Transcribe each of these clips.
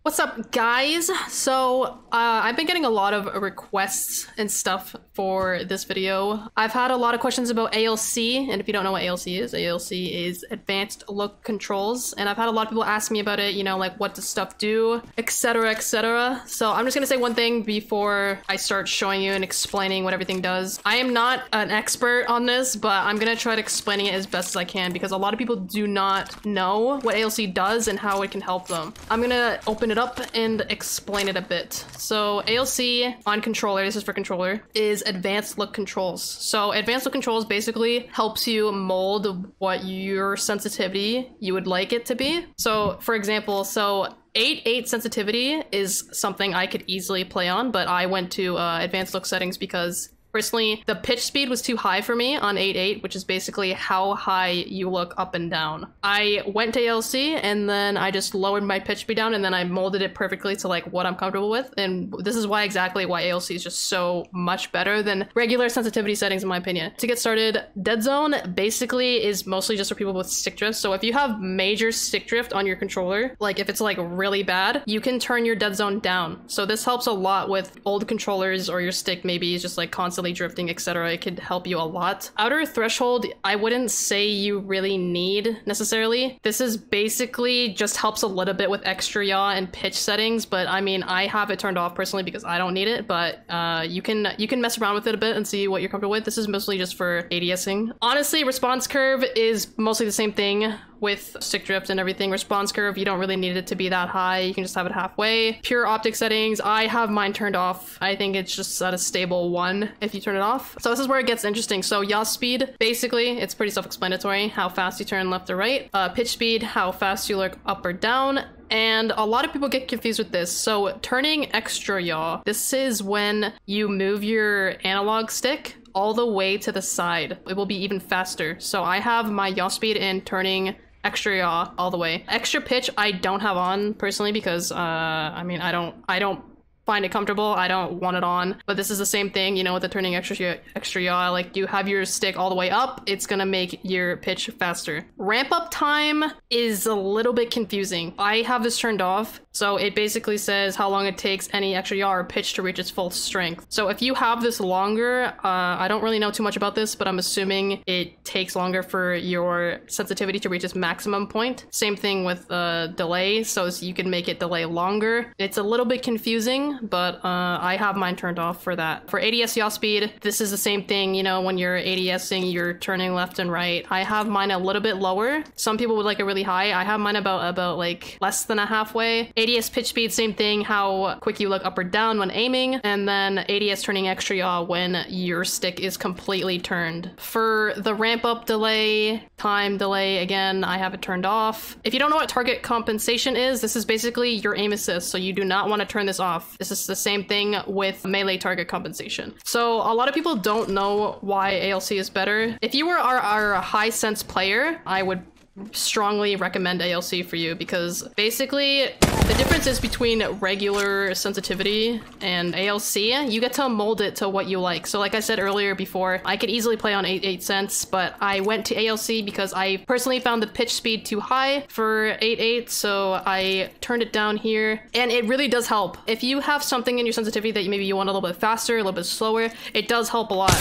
What's up, guys? So I've been getting a lot of requests and stuff for this video. I've had a lot of questions about ALC, and if you don't know what ALC is Advanced Look Controls, and I've had a lot of people ask me about it, you know, like what does stuff do, etc, etc. So I'm just gonna say one thing before I start showing you and explaining what everything does. I am not an expert on this, but I'm gonna try to explaining it as best as I can because a lot of people do not know what ALC does and how it can help them. I'm gonna open it up and explain it a bit. So ALC on controller, this is for controller, is Advanced Look Controls. So Advanced Look Controls basically helps you mold what your sensitivity you would like it to be. So for example, 8.8 sensitivity is something I could easily play on, but I went to advanced look settings because personally, the pitch speed was too high for me on 8.8, which is basically how high you look up and down. I went to ALC and then I just lowered my pitch speed down and then I molded it perfectly to like what I'm comfortable with. And this is why ALC is just so much better than regular sensitivity settings in my opinion. To get started, dead zone basically is mostly just for people with stick drift. So if you have major stick drift on your controller, like if it's like really bad, you can turn your dead zone down. So this helps a lot with old controllers or your stick maybe is just like constantly drifting, etc. It could help you a lot. Outer threshold, I wouldn't say you really need necessarily. This is basically just helps a little bit with extra yaw and pitch settings, but I mean, I have it turned off personally because I don't need it, but you can mess around with it a bit and see what you're comfortable with. This is mostly just for ADSing. Honestly, response curve is mostly the same thing with stick drift and everything. Response curve, you don't really need it to be that high. You can just have it halfway. Pure optic settings, I have mine turned off. I think it's just at a stable 1 if you turn it off. So this is where it gets interesting. So yaw speed, basically, it's pretty self-explanatory. How fast you turn left or right. Pitch speed, how fast you look up or down. And a lot of people get confused with this. So turning extra yaw, this is when you move your analog stick all the way to the side. It will be even faster. So I have my yaw speed in turning extra yaw all the way. Extra pitch I don't have on personally because I mean I don't find it comfortable. I don't want it on, but this is the same thing, you know, with the turning extra yaw, like you have your stick all the way up, it's gonna make your pitch faster. Ramp up time is a little bit confusing. I have this turned off, so it basically says how long it takes any extra yaw or pitch to reach its full strength. So if you have this longer, I don't really know too much about this, but I'm assuming it takes longer for your sensitivity to reach its maximum point. Same thing with delay, so you can make it delay longer. It's a little bit confusing, but I have mine turned off for that. For ADS yaw speed, this is the same thing, you know, when you're ADSing, you're turning left and right. I have mine a little bit lower. Some people would like it really high. I have mine about like less than a halfway. ADS pitch speed, same thing, how quick you look up or down when aiming, and then ADS turning extra yaw when your stick is completely turned. For the ramp up delay, time delay, again, I have it turned off. If you don't know what target compensation is, this is basically your aim assist, so you do not want to turn this off. This is the same thing with melee target compensation. So a lot of people don't know why ALC is better. If you are a high sense player, I would strongly recommend ALC for you because basically the difference is between regular sensitivity and ALC. You get to mold it to what you like. So like I said earlier before, I could easily play on 8.8 cents, but I went to ALC because I personally found the pitch speed too high for 8.8, so I turned it down here, and it really does help. If you have something in your sensitivity that maybe you want a little bit faster, a little bit slower, it does help a lot.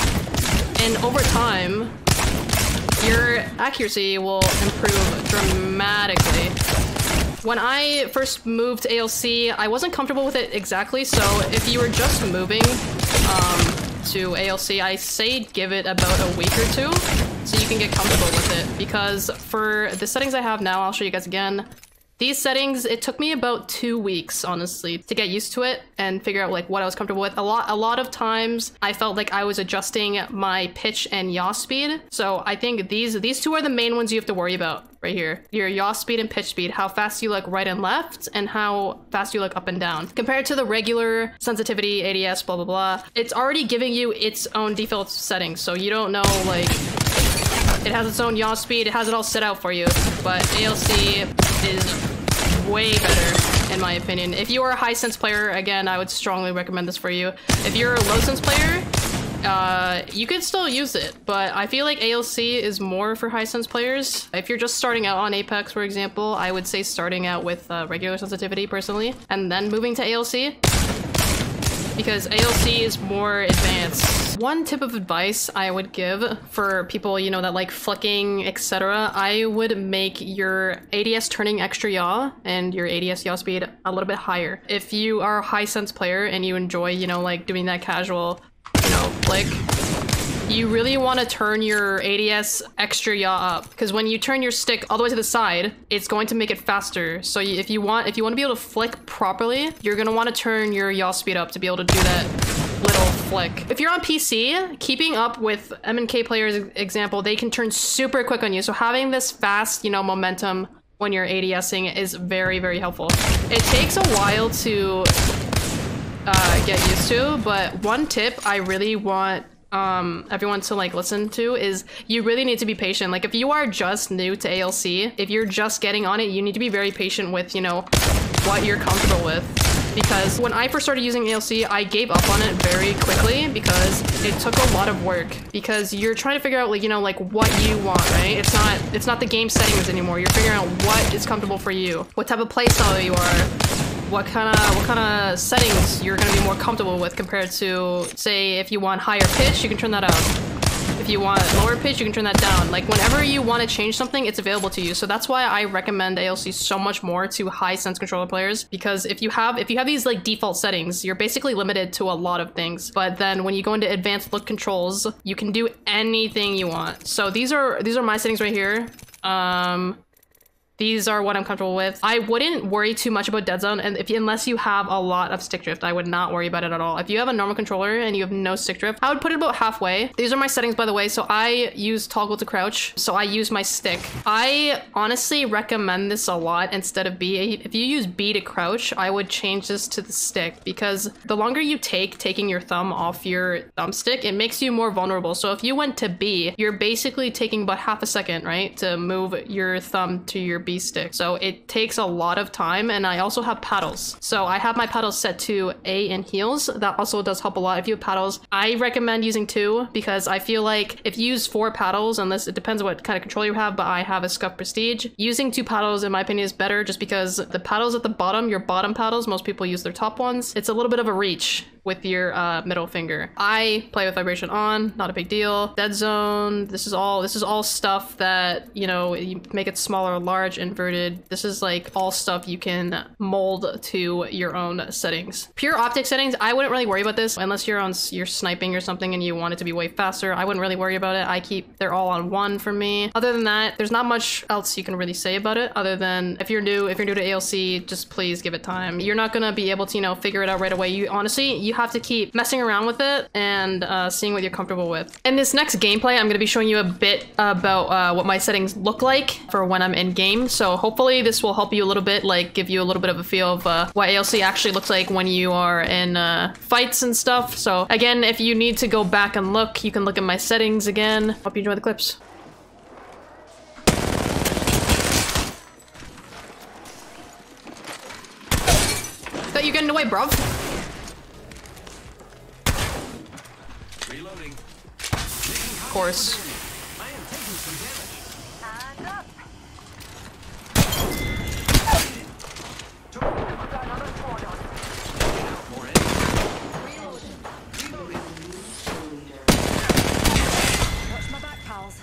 And over time, your accuracy will improve dramatically. When I first moved to ALC, I wasn't comfortable with it exactly, so if you were just moving to ALC, I say give it about a week or two so you can get comfortable with it, because for the settings I have now, I'll show you guys again. These settings, it took me about 2 weeks, honestly, to get used to it and figure out like what I was comfortable with. A lot of times I felt like I was adjusting my pitch and yaw speed. So I think these two are the main ones you have to worry about right here. Your yaw speed and pitch speed, how fast you look right and left, and how fast you look up and down. Compared to the regular sensitivity, ADS, blah, blah, blah, it's already giving you its own default settings. So you don't know, like, it has its own yaw speed, it has it all set out for you, but ALC is way better in my opinion. If you are a high sense player, again, I would strongly recommend this for you. If you're a low sense player, you could still use it, but I feel like ALC is more for high sense players. If you're just starting out on Apex, for example, I would say starting out with regular sensitivity personally, and then moving to ALC, because ALC is more advanced. One tip of advice I would give for people, you know, that like flicking, etc., I would make your ADS turning extra yaw and your ADS yaw speed a little bit higher. If you are a high sense player and you enjoy, you know, like doing that casual, you know, flick, you really want to turn your ADS extra yaw up, because when you turn your stick all the way to the side, it's going to make it faster. So if you want to be able to flick properly, you're going to want to turn your yaw speed up to be able to do that little flick. If you're on PC, keeping up with M&K players, example, they can turn super quick on you. So having this fast, you know, momentum when you're ADSing is very, very helpful. It takes a while to get used to, but one tip I really want everyone to like listen to is you really need to be patient. Like if you are just new to ALC, if you're just getting on it, you need to be very patient with, you know, what you're comfortable with. Because when I first started using ALC, I gave up on it very quickly because it took a lot of work. Because you're trying to figure out, like, you know, like what you want, right? It's not the game settings anymore. You're figuring out what is comfortable for you, what type of playstyle you are, what kind of settings you're gonna be more comfortable with compared to, say, if you want higher pitch, you can turn that up. If you want lower pitch, you can turn that down. Like whenever you want to change something, it's available to you. So that's why I recommend ALC so much more to high sense controller players, because if you have these like default settings, you're basically limited to a lot of things. But then when you go into advanced look controls, you can do anything you want. So these are my settings right here. These are what I'm comfortable with. I wouldn't worry too much about dead zone, and unless you have a lot of stick drift, I would not worry about it at all. If you have a normal controller and you have no stick drift, I would put it about halfway. These are my settings, by the way. So I use toggle to crouch, so I use my stick. I honestly recommend this a lot instead of B. If you use B to crouch, I would change this to the stick, because the longer you taking your thumb off your thumbstick, it makes you more vulnerable. So if you went to B, you're basically taking about half a second, right, to move your thumb to your B stick. So it takes a lot of time. And I also have paddles. So I have my paddles set to A and heels. That also does help a lot. If you have paddles, I recommend using 2, because I feel like if you use 4 paddles, unless it depends on what kind of control you have, but I have a Scuff Prestige, using 2 paddles in my opinion is better, just because the paddles at the bottom, your bottom paddles, most people use their top ones. It's a little bit of a reach with your middle finger. I play with vibration on, not a big deal. Dead zone, this is all stuff that, you know, you make it smaller or large, inverted. This is like all stuff you can mold to your own settings. Pure optic settings, I wouldn't really worry about this unless you're sniping or something and you want it to be way faster. I wouldn't really worry about it. They're all on 1 for me. Other than that, there's not much else you can really say about it, other than if you're new to ALC, just please give it time. You're not gonna be able to, you know, figure it out right away. You have to keep messing around with it and seeing what you're comfortable with. In this next gameplay, I'm going to be showing you a bit about what my settings look like for when I'm in game. So hopefully this will help you a little bit, like give you a little bit of a feel of what ALC actually looks like when you are in fights and stuff. So again, if you need to go back and look, you can look at my settings again. Hope you enjoy the clips. Thought you're getting away, bruv. Reloading. Of course. I am taking some damage. And up. More enemies. Reloading. Watch my back, pals.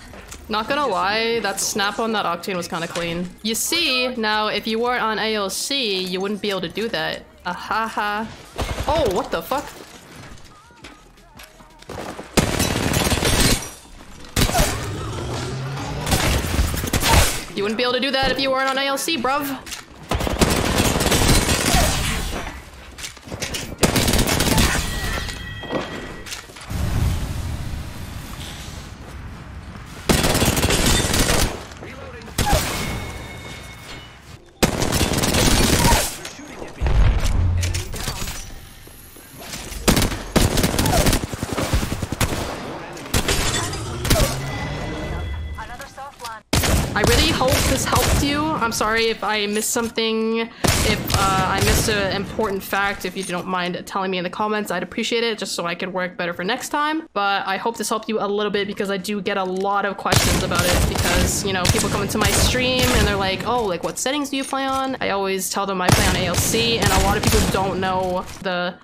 Not gonna lie, that snap on that Octane was kind of clean. You see, now if you weren't on ALC, you wouldn't be able to do that. Ahaha. Oh, what the fuck? You wouldn't be able to do that if you weren't on ALC, bruv. Reloading. They're shooting at me. Enemy down. More enemies. Another soft land. I really hope this helped you. I'm sorry if I missed something If I missed an important fact, if you don't mind telling me in the comments, I'd appreciate it, just so I could work better for next time. But I hope this helped you a little bit, because I do get a lot of questions about it, because, you know, people come into my stream and they're like, oh, like, what settings do you play on? I always tell them I play on ALC, and a lot of people don't know the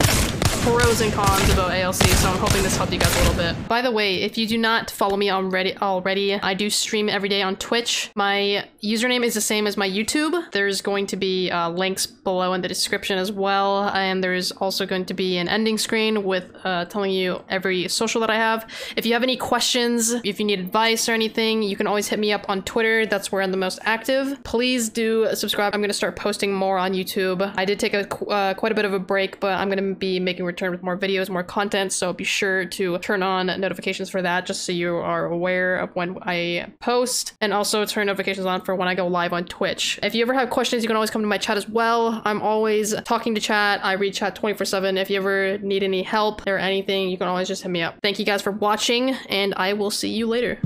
pros and cons about ALC, so I'm hoping this helped you guys a little bit. By the way, if you do not follow me already, I do stream every day on Twitch. My username is the same as my YouTube. There's going to be links below in the description as well, and there's also going to be an ending screen with telling you every social that I have. If you have any questions, if you need advice or anything, you can always hit me up on Twitter. That's where I'm the most active. Please do subscribe. I'm going to start posting more on YouTube. I did take quite a bit of a break, but I'm going to be making return with more videos, more content, so be sure to turn on notifications for that, just so you are aware of when I post, and also turn notifications on for when I go live on Twitch. If you ever have questions, you can always come to my chat as well. I'm always talking to chat. I read chat 24/7. If you ever need any help or anything, you can always just hit me up. Thank you guys for watching, and I will see you later.